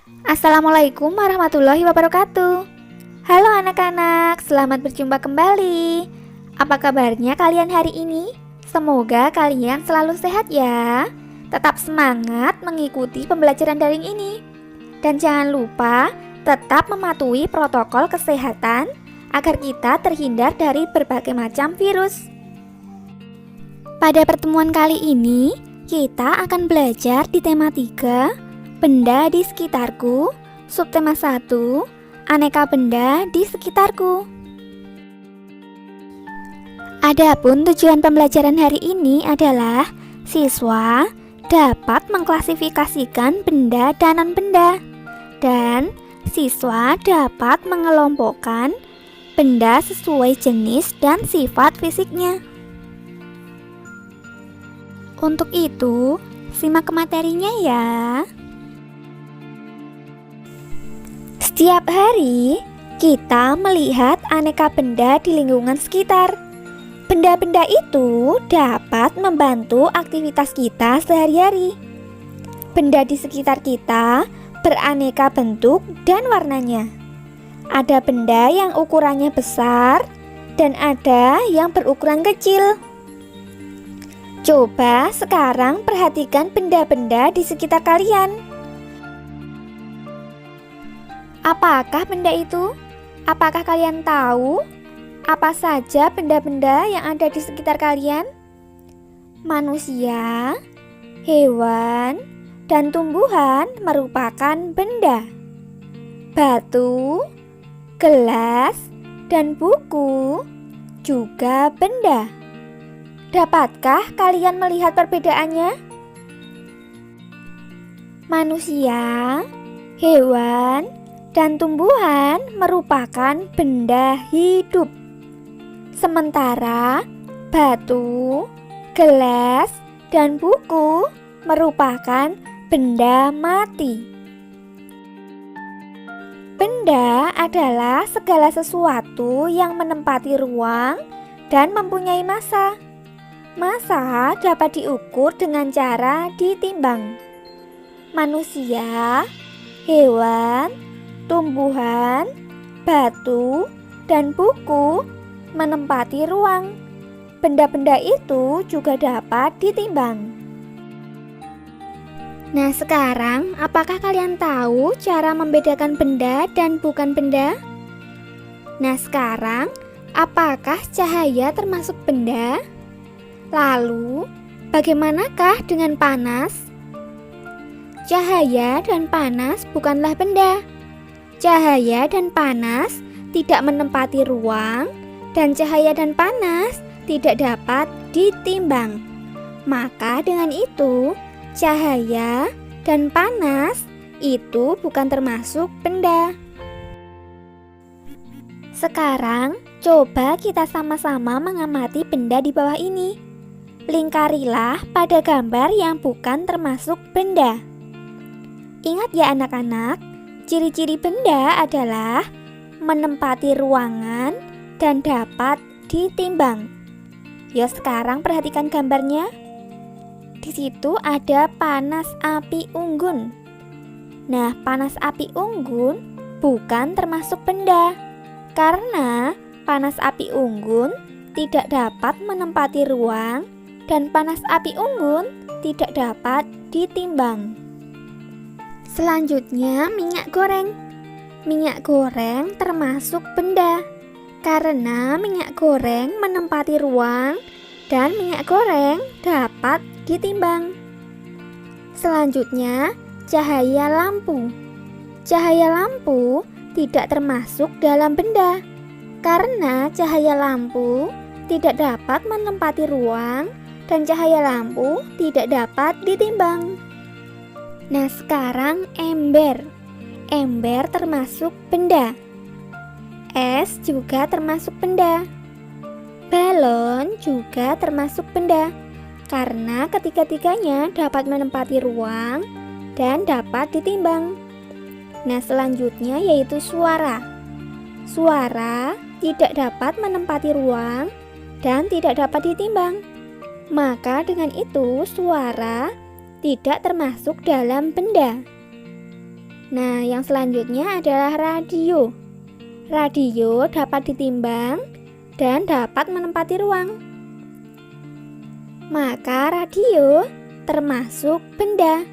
Assalamualaikum warahmatullahi wabarakatuh. Halo anak-anak, selamat berjumpa kembali. Apa kabarnya kalian hari ini? Semoga kalian selalu sehat ya. Tetap semangat mengikuti pembelajaran daring ini. Dan jangan lupa tetap mematuhi protokol kesehatan agar kita terhindar dari berbagai macam virus. Pada pertemuan kali ini, kita akan belajar di tema 3, benda di sekitarku, subtema 1, aneka benda di sekitarku. Adapun tujuan pembelajaran hari ini adalah siswa dapat mengklasifikasikan benda dan non-benda, dan siswa dapat mengelompokkan benda sesuai jenis dan sifat fisiknya. Untuk itu, simak materinya ya. Setiap hari, kita melihat aneka benda di lingkungan sekitar. Benda-benda itu dapat membantu aktivitas kita sehari-hari. Benda di sekitar kita beraneka bentuk dan warnanya. Ada benda yang ukurannya besar dan ada yang berukuran kecil. Coba sekarang perhatikan benda-benda di sekitar kalian. Apakah benda itu? Apakah kalian tahu apa saja benda-benda yang ada di sekitar kalian? Manusia, hewan, dan tumbuhan merupakan benda. Batu, gelas, dan buku juga benda. Dapatkah kalian melihat perbedaannya? Manusia, hewan, dan tumbuhan merupakan benda hidup. Sementara batu, gelas, dan buku merupakan benda mati. Benda adalah segala sesuatu yang menempati ruang dan mempunyai massa. Massa dapat diukur dengan cara ditimbang. Manusia, hewan, tumbuhan, batu, dan buku menempati ruang. Benda-benda itu juga dapat ditimbang. Nah, sekarang apakah kalian tahu cara membedakan benda dan bukan benda? Nah, sekarang apakah cahaya termasuk benda? Lalu, bagaimanakah dengan panas? Cahaya dan panas bukanlah benda. Cahaya dan panas tidak menempati ruang, dan cahaya dan panas tidak dapat ditimbang. Maka dengan itu, cahaya dan panas itu bukan termasuk benda. Sekarang, coba kita sama-sama mengamati benda di bawah ini. Lingkarilah pada gambar yang bukan termasuk benda. Ingat ya anak-anak, ciri-ciri benda adalah menempati ruangan dan dapat ditimbang. Yuk sekarang perhatikan gambarnya. Di situ ada panas api unggun. Nah, panas api unggun bukan termasuk benda, karena panas api unggun tidak dapat menempati ruang dan panas api unggun tidak dapat ditimbang. Selanjutnya, minyak goreng. Minyak goreng termasuk benda, karena minyak goreng menempati ruang dan minyak goreng dapat ditimbang. Selanjutnya, cahaya lampu. Cahaya lampu tidak termasuk dalam benda, karena cahaya lampu tidak dapat menempati ruang dan cahaya lampu tidak dapat ditimbang. Nah, sekarang ember. Ember termasuk benda. Es juga termasuk benda. Balon juga termasuk benda, karena ketiga-tiganya dapat menempati ruang dan dapat ditimbang. Nah, selanjutnya yaitu suara. Suara tidak dapat menempati ruang dan tidak dapat ditimbang. Maka dengan itu suara tidak termasuk dalam benda. Nah, yang selanjutnya adalah radio. Radio dapat ditimbang dan dapat menempati ruang. Maka radio termasuk benda.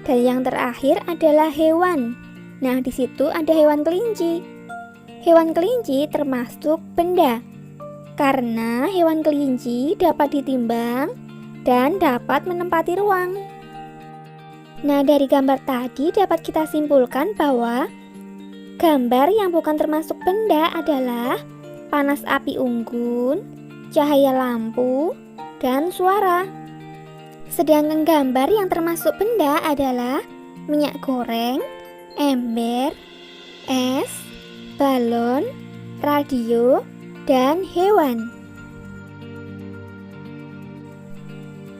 Dan yang terakhir adalah hewan. Nah, di situ ada hewan kelinci. Hewan kelinci termasuk benda. Karena hewan kelinci dapat ditimbang dan dapat menempati ruang. Nah, dari gambar tadi dapat kita simpulkan bahwa gambar yang bukan termasuk benda adalah panas api unggun, cahaya lampu, dan suara. Sedangkan gambar yang termasuk benda adalah minyak goreng, ember, es, balon, radio, dan hewan.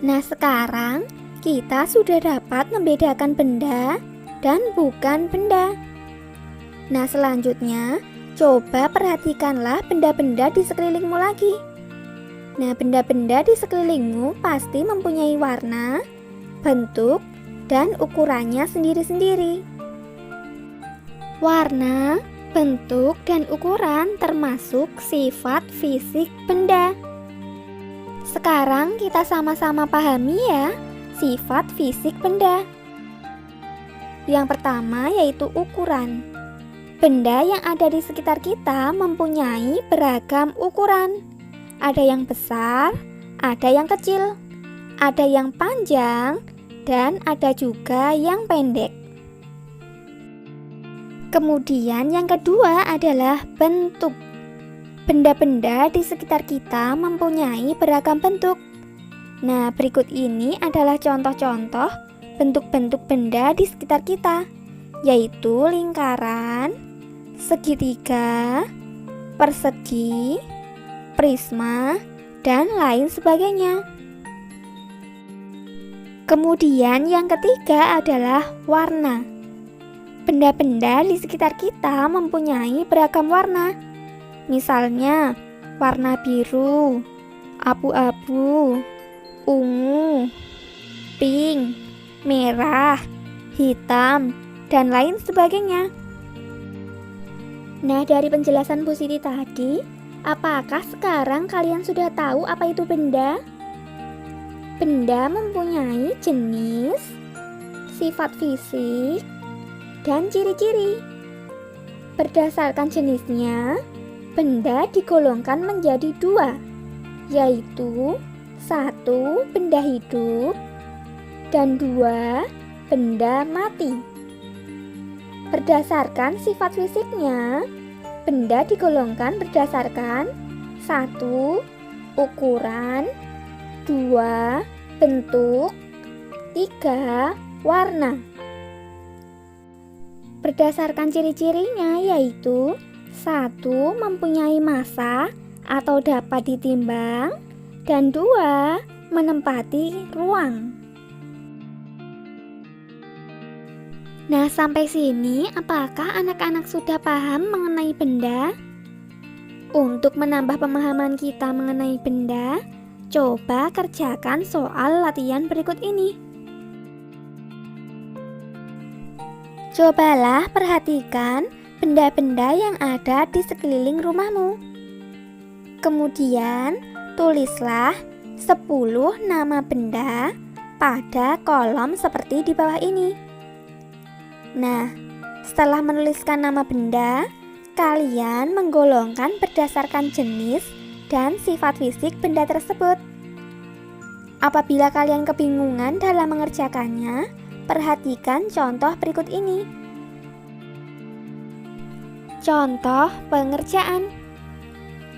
Nah, sekarang kita sudah dapat membedakan benda dan bukan benda. Nah, selanjutnya coba perhatikanlah benda-benda di sekelilingmu lagi. Nah, benda-benda di sekelilingmu pasti mempunyai warna, bentuk, dan ukurannya sendiri-sendiri. Warna, bentuk, dan ukuran termasuk sifat fisik benda. Sekarang kita sama-sama pahami ya sifat fisik benda. Yang pertama yaitu ukuran. Benda yang ada di sekitar kita mempunyai beragam ukuran. Ada yang besar, ada yang kecil, ada yang panjang, dan ada juga yang pendek. Kemudian yang kedua adalah bentuk. Benda-benda di sekitar kita mempunyai beragam bentuk. Nah, berikut ini adalah contoh-contoh bentuk-bentuk benda di sekitar kita, yaitu lingkaran, segitiga, persegi, prisma, dan lain sebagainya. Kemudian yang ketiga adalah warna. Benda-benda di sekitar kita mempunyai beragam warna. Misalnya, warna biru, abu-abu, ungu, pink, merah, hitam, dan lain sebagainya. Nah, dari penjelasan Bu Siti tadi, apakah sekarang kalian sudah tahu apa itu benda? Benda mempunyai jenis, sifat fisik, dan ciri-ciri. Berdasarkan jenisnya, benda digolongkan menjadi dua, yaitu 1. Benda hidup, dan 2. Benda mati. Berdasarkan sifat fisiknya, benda digolongkan berdasarkan 1. Ukuran, 2. Bentuk, 3. Warna. Berdasarkan ciri-cirinya yaitu 1. Mempunyai massa atau dapat ditimbang, dan 2. Menempati ruang. Nah, sampai sini apakah anak-anak sudah paham mengenai benda? Untuk menambah pemahaman kita mengenai benda, coba kerjakan soal latihan berikut ini. Cobalah perhatikan benda-benda yang ada di sekeliling rumahmu. Kemudian, tulislah 10 nama benda pada kolom seperti di bawah ini. Nah, setelah menuliskan nama benda, kalian menggolongkan berdasarkan jenis dan sifat fisik benda tersebut. Apabila kalian kebingungan dalam mengerjakannya, perhatikan contoh berikut ini. Contoh pengerjaan.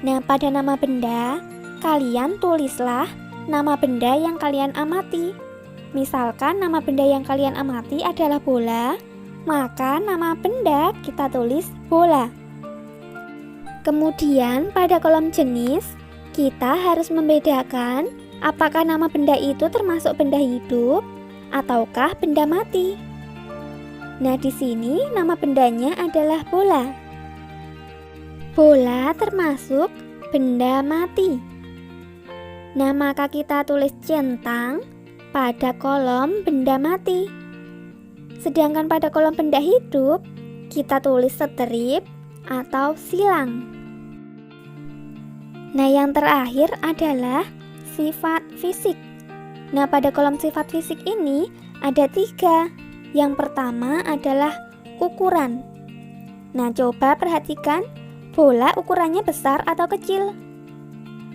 Nah, pada nama benda, kalian tulislah nama benda yang kalian amati. Misalkan nama benda yang kalian amati adalah bola, maka nama benda kita tulis bola. Kemudian pada kolom jenis, kita harus membedakan apakah nama benda itu termasuk benda hidup ataukah benda mati. Nah, di sini nama bendanya adalah bola. Bola termasuk benda mati. Nah, maka kita tulis centang pada kolom benda mati. Sedangkan pada kolom benda hidup, kita tulis strip atau silang. Nah, yang terakhir adalah sifat fisik. Nah, pada kolom sifat fisik ini ada 3. Yang pertama adalah ukuran. Nah, coba perhatikan bola ukurannya besar atau kecil.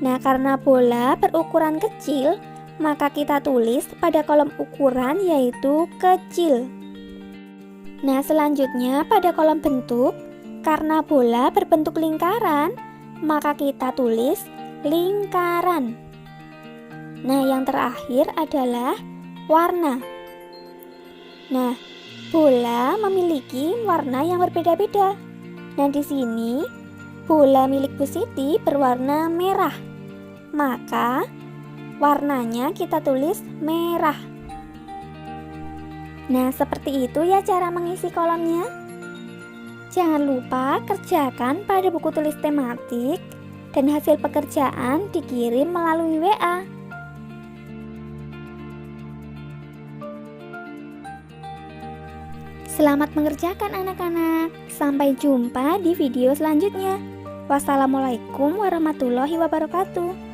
Nah, karena bola berukuran kecil, maka kita tulis pada kolom ukuran yaitu kecil. Nah, selanjutnya pada kolom bentuk, karena bola berbentuk lingkaran, maka kita tulis lingkaran. Nah, yang terakhir adalah warna. Nah, bola memiliki warna yang berbeda-beda. Nah, di sini bola milik Bu Siti berwarna merah. Maka warnanya kita tulis merah. Nah, seperti itu ya cara mengisi kolomnya. Jangan lupa kerjakan pada buku tulis tematik dan hasil pekerjaan dikirim melalui WA. Selamat mengerjakan anak-anak. Sampai jumpa di video selanjutnya. Wassalamualaikum warahmatullahi wabarakatuh.